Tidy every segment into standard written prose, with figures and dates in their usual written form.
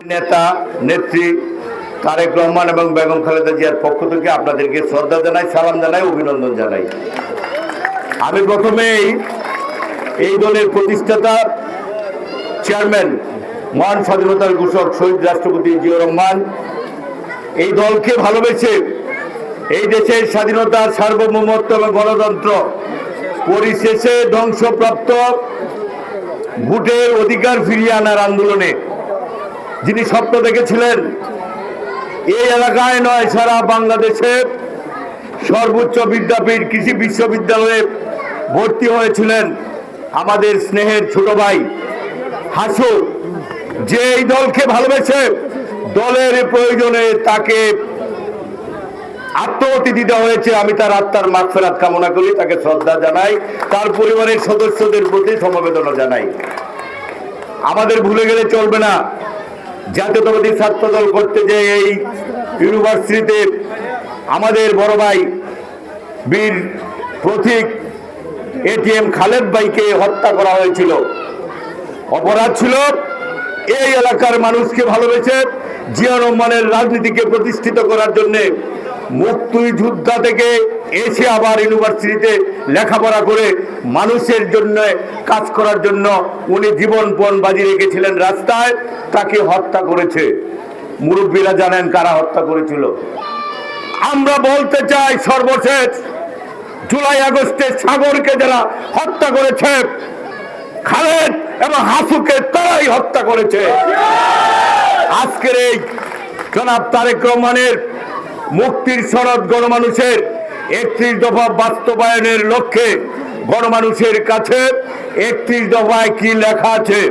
নেতা নেত্রী তারেক রহমান এবং বেগম খালেদা জিয়ার পক্ষ থেকে আপনাদেরকে শ্রদ্ধা জানাই, সালাম জানাই, অভিনন্দন জানাই। আমি প্রথমেই এই দলের প্রতিষ্ঠাতা চেয়ারম্যান মহান স্বাধীনতার ঘোষক শহীদ রাষ্ট্রপতি জিয়াউর রহমান এই দলকে ভালোবেসে এই দেশের স্বাধীনতা, সার্বভৌমত্ব এবং গণতন্ত্র পরিশেষে ধ্বংসপ্রাপ্ত ভোটের অধিকার ফিরিয়ে আনার আন্দোলনে যিনি স্বপ্ন দেখেছিলেন, এই এলাকায় নয় সারা বাংলাদেশে সর্বোচ্চ বিদ্যাপীঠ কৃষি বিশ্ববিদ্যালয়ে ভর্তি হয়েছিলেন আমাদের স্নেহের ছোট ভাই হাসু, যে এই দলকে ভালোবেসে দলের প্রয়োজনে তাকে আত্মহতি দিতে হয়েছে। আমি তার আত্মার মাগফিরাত কামনা করি, তাকে শ্রদ্ধা জানাই, তার পরিবারের সদস্যদের প্রতি সমবেদনা জানাই। আমাদের ভুলে গেলে চলবে না, জাতীয়তাবাদী ছাত্র দল করতে যে এই ইউনিভার্সিটিতে আমাদের বড় ভাই বীর প্রতীক এটিএম খালেদ ভাইকে হত্যা করা হয়েছিল। অপরাধ ছিল এই এলাকার মানুষকে ভালোবেসে জিয়াউর রহমানের রাজনীতিকে প্রতিষ্ঠিত করার জন্য মুক্তিযোদ্ধা থেকে এসে আবার ইউনিভার্সিটিতে লেখাপড়া করে মানুষের জন্য কাজ করার জন্য উনি জীবনপণ বাজি রেখেছিলেন। রাস্তায় তাকে হত্যা করেছে। মুরব্বীরা জানেন কারা হত্যা করেছিল। আমরা বলতে চাই, সর্বশেষ জুলাই আগস্টে সাগরকে যারা হত্যা করেছে, খালেদ এবং হাসুকে তারাই হত্যা করেছে। আজকের এই জনাব তারেক রহমানের মুক্তির সনদ গণমানুষের 31 দফা বাস্তবায়নের লক্ষ্যে গণমানুষের কাছে 31 দফায় কি লেখা আছে,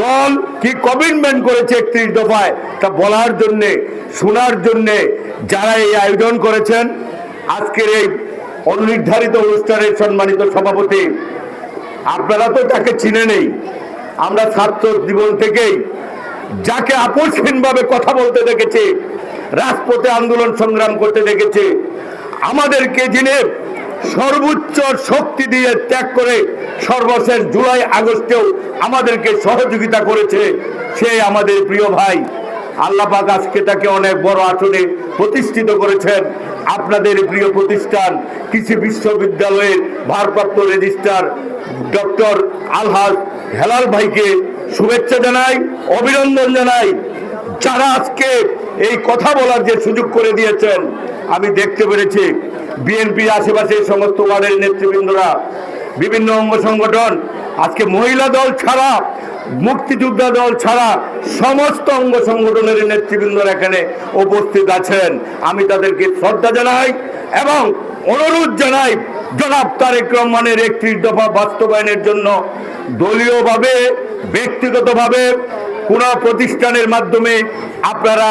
দল কি কমিটমেন্ট করেছে 31 দফায়, তা বলার জন্যে, শোনার জন্যে যারা এই আয়োজন করেছেন, আজকের এই অনির্ধারিত অনুষ্ঠানের সম্মানিত সভাপতি, আপনারা তো তাকে চিনে নেই। আমরা ছাত্র জীবন থেকেই যাকে আপোষহীনভাবে কথা বলতে দেখেছি, রাজপথে আন্দোলন সংগ্রাম করতে দেখেছি, আমাদেরকে যিনি সর্বোচ্চ শক্তি দিয়ে ত্যাগ করে সর্বশেষ জুলাই আগস্টেও আমাদেরকে সহযোগিতা করেছে, সে আমাদের প্রিয় ভাই। আল্লাহ পাক আজকে তাকে অনেক বড় আসনে প্রতিষ্ঠিত করেছেন। আপনাদের প্রিয় প্রতিষ্ঠান কৃষি বিশ্ববিদ্যালয়ের ভারপ্রাপ্ত রেজিস্ট্রার ডক্টর আলহাজ হেলাল ভাইকে শুভেচ্ছা জানাই, অভিনন্দন জানাই। যারা আজকে এই কথা বলার যে সুযোগ করে দিয়েছেন, আমি দেখতে পেরেছি বিএনপির আশেপাশের সমস্ত ওয়ার্ডের নেতৃবৃন্দরা, বিভিন্ন অঙ্গ সংগঠন, আজকে মহিলা দল ছাড়া, মুক্তিযোদ্ধা দল ছাড়া সমস্ত অঙ্গ সংগঠনের নেতৃবৃন্দরা এখানে উপস্থিত আছেন। আমি তাদেরকে শ্রদ্ধা জানাই এবং অনুরোধ জানাই, জনাব তারেক রহমানের 31 দফা বাস্তবায়নের জন্য দলীয়ভাবে, ব্যক্তিগতভাবে কোন প্রতিষ্ঠানের মাধ্যমে আপনারা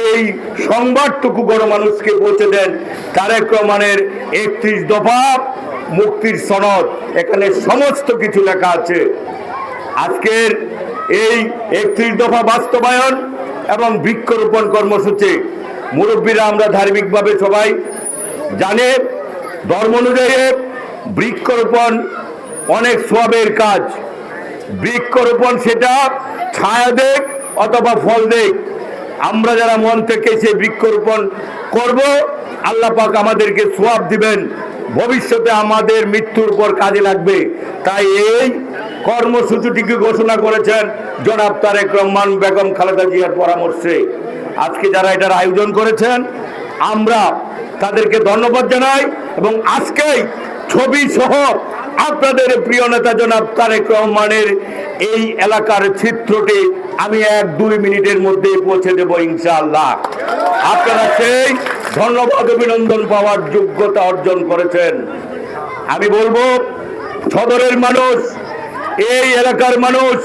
এই সংবাদটুকু গণমানুষকে পৌঁছে দেন। তারেক রহমানের 31 দফা মুক্তির সনদ, এখানে সমস্ত কিছু লেখা আছে। আজকের এই 31 দফা বাস্তবায়ন এবং বৃক্ষরোপণ কর্মসূচি, মুরব্বীরা আমরা ধার্মিকভাবে সবাই জানে, ধর্ম অনুযায়ী বৃক্ষরোপণ অনেক সওয়াবের কাজ। বৃক্ষরোপণ সেটা ছায়া দেখ অথবা ফল দেখ, আমরা যারা মন থেকে সেই বৃক্ষরোপণ করব, আল্লাহ পাক আমাদেরকে সওয়াব দিবেন, ভবিষ্যতে আমাদের মৃত্যুর পর কাজে লাগবে। তাই এই কর্মসূচিটিকে ঘোষণা করেছেন জনাব তারেক রহমান বেগম খালেদা জিয়ার পরামর্শে। আজকে যারা এটার আয়োজন করেছেন, আমরা তাদেরকে ধন্যবাদ জানাই এবং আজকেই ছবি সহ আপনাদের প্রিয় নেতা জনাব তারেক রহমানের এই এলাকার চিত্রটি আমি 1-2 মিনিটের মধ্যে পৌঁছে দেব ইনশাআল্লাহ। আপনারা সেই ধন্যবাদ অভিনন্দন পাওয়ার যোগ্যতা অর্জন করেছেন। আমি বলবো, সদরের মানুষ, এই এলাকার মানুষ,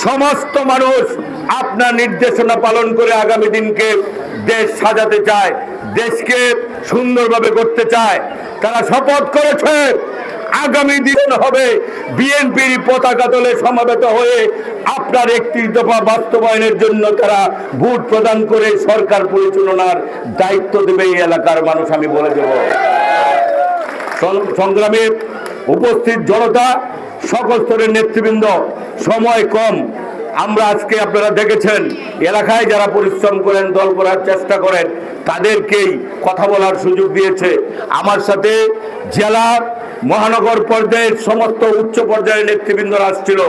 সমস্ত মানুষ আপনার নির্দেশনা পালন করে আগামী দিনকে দেশ সাজাতে চায়, দেশকে সুন্দরভাবে করতে চায়। তারা শপথ করেছে আগামী দিন হবে বিএনপির পতাকা তলে সমবেত হয়ে আপনার 31 দফা বাস্তবায়নের জন্য তারা ভোট প্রদান করে সরকার পরিচালনার দায়িত্ব দেবে এই এলাকার মানুষ। আমি বলে দেব, সংগ্রামে উপস্থিত জনতা, সকল স্তরের নেতৃবৃন্দ, সময় কম, আমরা আজকে আপনারা দেখেছেন এলাকায় যারা পরিশ্রম করেন, দল করার চেষ্টা করেন, তাদেরকেই কথা বলার সুযোগ দিয়েছে। আমার সাথে জেলা মহানগর পর্যায়ের সমস্ত উচ্চ পর্যায়ের নেতৃবৃন্দরা আসছিল।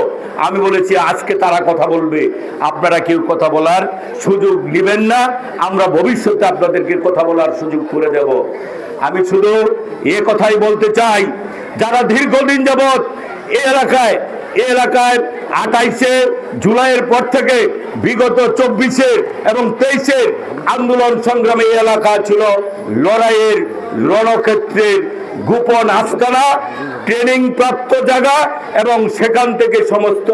আমি বলেছি আজকে তারা কথা বলবে, আপনারা কেউ কথা বলার সুযোগ নেবেন না, আমরা ভবিষ্যতে আপনাদেরকে কথা বলার সুযোগ করে দেব। আমি শুধু এ কথাই বলতে চাই, যারা দীর্ঘদিন যাবৎ এই এলাকায় 28শে জুলাইয়ের পর থেকে বিগত 24শে এবং 23শে আন্দোলন সংগ্রামে এই এলাকা ছিল লড়াইয়ের রণক্ষেত্রের গোপন আস্তানা, ট্রেনিং প্রাপ্ত জায়গা, এবং সেখান থেকে সমস্ত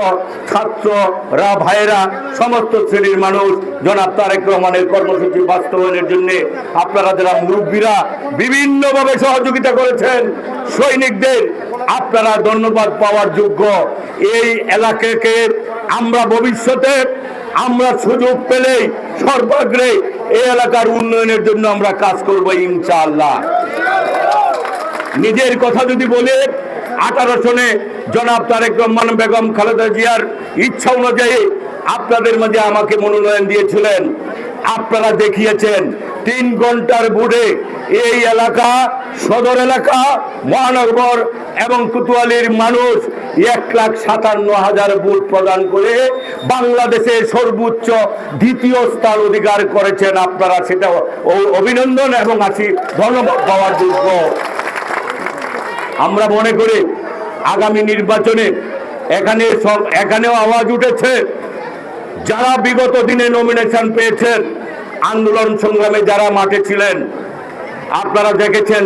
ছাত্ররা, ভাইয়েরা, সমস্ত শ্রেণীর মানুষ জনাব তারেক রহমানের কর্মসূচি বাস্তবায়নের জন্য আপনারা যারা মুরব্বীরা বিভিন্নভাবে সহযোগিতা করেছেন, সৈনিকদের আপনারা ধন্যবাদ পাওয়ার যোগ্য। এই এলাকাকে আমরা ভবিষ্যতে আমরা সুযোগ পেলেই সর্বাগ্রে এই এলাকার উন্নয়নের জন্য আমরা কাজ করব ইনশাআল্লাহ। নিজের কথা যদি বলে 18 সনে জনাব তারেক রহমান বেগম খালেদা জিয়ার ইচ্ছা অনুযায়ী আপনাদের মাঝে আমাকে মনোনয়ন দিয়েছিলেন। আপনারা দেখিয়েছেন 3 ঘন্টার বুড়ে এই এলাকা, সদর এলাকা, মহানগর এবং কোতোয়ালির মানুষ 1,57,000 ভোট প্রদান করে বাংলাদেশের সর্বোচ্চ 2য় স্থান অধিকার করেছেন। আপনারা সেটা অভিনন্দন এবং ধন্যবাদ পাওয়ার যোগ্য। আমরা মনে করি আগামী নির্বাচনে এখানেও আওয়াজ উঠেছে, যারা বিগত দিনে নমিনেশন পেয়েছেন, আন্দোলন সংগ্রামে যারা মাঠে ছিলেন, আপনারা দেখেছেন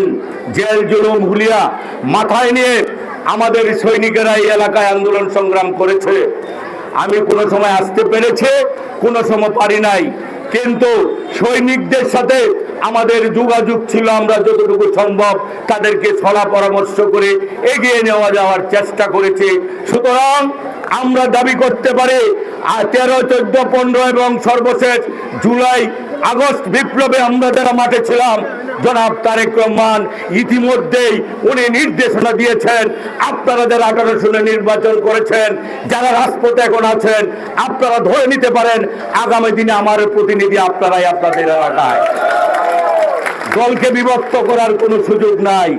জেল জুলুম হুলিয়া মাথায় নিয়ে আমাদের সৈনিকেরা এই এলাকায় আন্দোলন সংগ্রাম করেছে। আমি কোনো সময় আসতে পেরেছি, কোনো সময় পারি নাই, কিন্তু সৈনিকদের সাথে আমাদের যোগাযোগ ছিল। আমরা যতটুকু সম্ভব তাদেরকে সলা পরামর্শ করে এগিয়ে নেওয়া যাওয়ার চেষ্টা করেছি। সুতরাং আমরা দাবি করতে পারি 13, 14, 15 এবং সর্বশেষ জুলাই আগস্ট বিপ্লবে আমরা যারা মাঠে ছিলাম, জনাব তারেক রহমান ইতিমধ্যেই উনি নির্দেশনা দিয়েছেন, আপনারা যারা 18 সনে নির্বাচন করেছেন, যারা রাজপথে এখন আছেন, আপনারা ধরে নিতে পারেন আগামী দিনে আমার প্রতিনিধি আপনারাই আপনাদের এলাকায়। দলকে বিভক্ত করার কোনো সুযোগ নাই।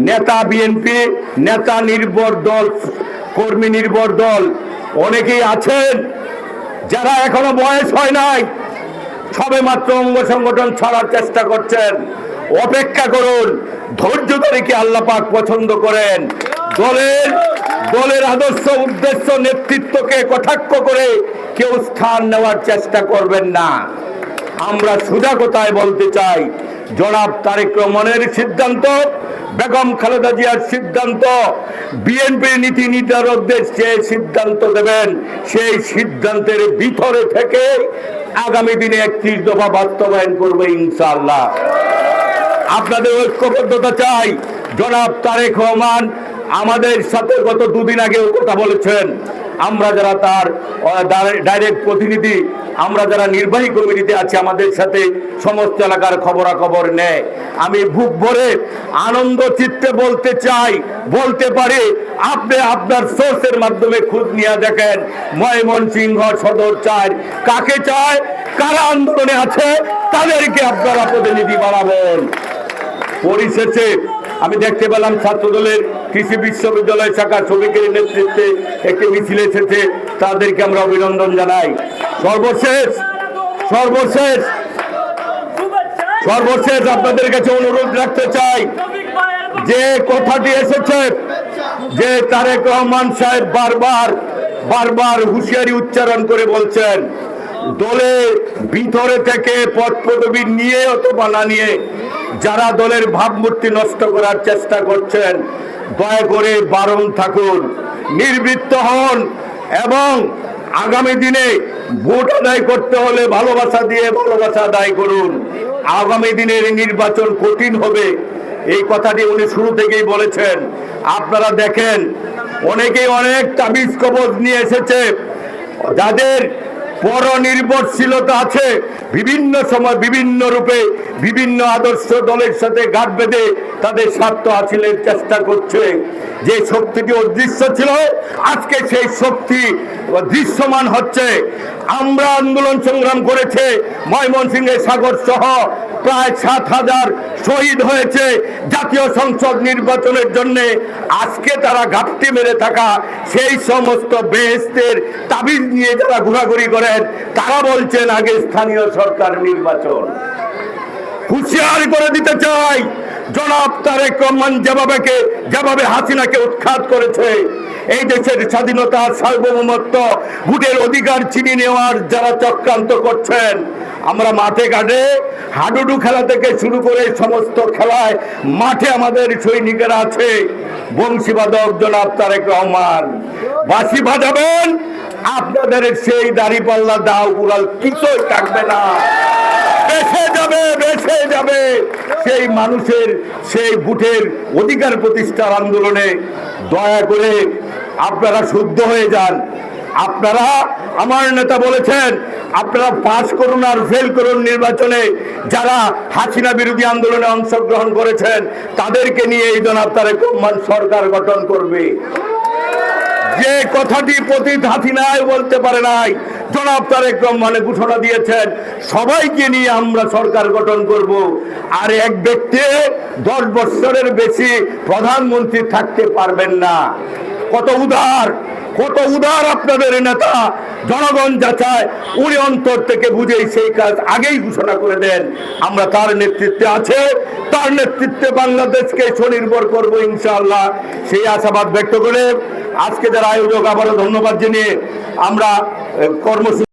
নেতা বিএনপি, নেতা নির্ভর দল, কর্মী নির্ভর দল অনেকেই আছেন যারা এখনো বয়স হয় নাই, সবে মাত্র অঙ্গ সংগঠন ছাড়ার চেষ্টা করছেন। অপেক্ষা করুন, ধৈর্য ধরে কি আল্লাহ পাক পছন্দ করেন। দলের আদর্শ, উদ্দেশ্য, নেতৃত্বকে কটাক্ষ করে কেউ স্থান নেওয়ার চেষ্টা করবেন না। আমরা সোজা কথায় বলতে চাই, জনাব তারেক রহমানের সিদ্ধান্ত, বেগম খালেদা জিয়ার সিদ্ধান্ত, বিএনপির নীতি নির্ধারকদের যে সিদ্ধান্ত দেবেন, সেই সিদ্ধান্তের ভিতরে থেকে আগামী দিনে 31 দফা বাস্তবায়ন করবে ইনশাআল্লাহ। আপনাদের ঐক্যবদ্ধতা চাই। জনাব তারেক রহমান আমাদের সাথে গত 2 দিন আগেও কথা বলেছেন। আমরা যারা তার ডাইরেক্ট প্রতিনিধি, আমরা যারা নির্বাহী কমিটিতে আছি, আমাদের সাথে সমস্ত এলাকার খবরাখবর নেয়। আমি বুক ভরে আনন্দ চিত্তে বলতে চাই, বলতে পারি, আপনি আপনার সোর্সের মাধ্যমে খোঁজ নিয়ে দেখেন ময়মনসিংহ সদর চায় কাকে চায়, কারা আন্দোলনে আছে, তাদেরকে আপনারা প্রতিনিধি বানাবেন। পরিশেষে আমি দেখতে পেলাম ছাত্রদলের কৃষি বিশ্ববিদ্যালয় শাখা শ্রমিকের নেতৃত্বে একটি মিছিল এসেছে, তাদেরকে আমরা অভিনন্দন জানাই। সর্বশেষ আপনাদের কাছে অনুরোধ রাখতে চাই, যে কথাটি এসেছে যে তারেক রহমান সাহেব বারবার হুঁশিয়ারি উচ্চারণ করে বলছেন, দলের ভিতরে থেকে পদ পদবি নিয়ে অথবা না নিয়ে যারা দলের ভাবমূর্তি নষ্ট করার চেষ্টা করছেন, দয়া করে বারণ থাকুন, নির্বৃত্ত হন, এবং আগামী দিনে ভোট আদায় করতে হলে ভালোবাসা দিয়ে ভালোবাসা আদায় করুন। আগামী দিনের নির্বাচন কঠিন হবে, এই কথাটি উনি শুরু থেকেই বলেছেন। আপনারা দেখেন অনেকেই অনেক তাবিজ কবজ নিয়ে এসেছে, যাদের পরনির্ভরশীলতা আছে বিভিন্ন সময় বিভিন্ন রূপে বিভিন্ন আদর্শ দলের সাথে গাঁট বেঁধে তাদের স্বার্থ হাসিলের চেষ্টা করছে। যে শক্তিটি অদৃশ্য ছিল আজকে সেই শক্তি দৃশ্যমান হচ্ছে। আমরা আন্দোলন সংগ্রাম করেছে, ময়মনসিংহের সাগর সহ প্রায় 7,000 শহীদ হয়েছে জাতীয় সংসদ নির্বাচনের জন্য। আজকে তারা ঘাপটি মেরে থাকা সেই সমস্ত বেহেশতের তাবিজ নিয়ে যারা ঘোরাঘুরি করেন, তারা বলছেন আগে স্থানীয় সরকার নির্বাচন। হুঁশিয়ার করে দিতে চাই, জনাব তারেক রহমান যেভাবে হাসিনাকে উৎখাত করেছে, এই দেশের স্বাধীনতা, সার্বভৌমত্ব, ভোটের অধিকার ছিনিয়ে নেওয়ার যারা চক্রান্ত করছেন, আমরা মাঠে ঘাটে হাডুডু খেলা থেকে শুরু করে সমস্ত খেলায় মাঠে আমাদের সৈনিকেরা আছে। বংশীবাদক জনাব তারেক রহমান বাঁশি বাজাবেন, আপনাদের সেই দাড়িপাল্লা দাও উড়াল কিছুই থাকবে না। বেঁচে যাবে সেই মানুষের সেই ভোটের অধিকার প্রতিষ্ঠার আন্দোলনে। দয়া করে আপনারা শুদ্ধ হয়ে যান। আপনারা, আমার নেতা বলেছেন, আপনারা পাস করুন আর ফেল করুন নির্বাচনে। যারা হাসিনা বিরোধী আন্দোলনে অংশগ্রহণ করেছেন তাদেরকে নিয়ে এই জনাব তারেক রহমান সরকার গঠন করবে। যে কথাটি পতিত হাসিনায় বলতে পারে নাই, জনাব তারেক রহমানে ঘোষণা দিয়েছেন সবাইকে নিয়ে আমরা সরকার গঠন করব। আর এক ব্যক্তি 10 বছরের বেশি প্রধানমন্ত্রী থাকতে পারবেন না। কত উদার আপনাদের নেতা। জনগণ যাচায়, উনি অন্তর থেকে বুঝেই সেই কাজ আগেই ঘোষণা করে দেন। আমরা তার নেতৃত্বে আছে, তার নেতৃত্বে বাংলাদেশকে স্বনির্ভর করব ইনশাআল্লাহ। সেই আশাবাদ ব্যক্ত করে আজকে যারা আয়োজক, আবারও ধন্যবাদ জানিয়ে আমরা কর্মসূচি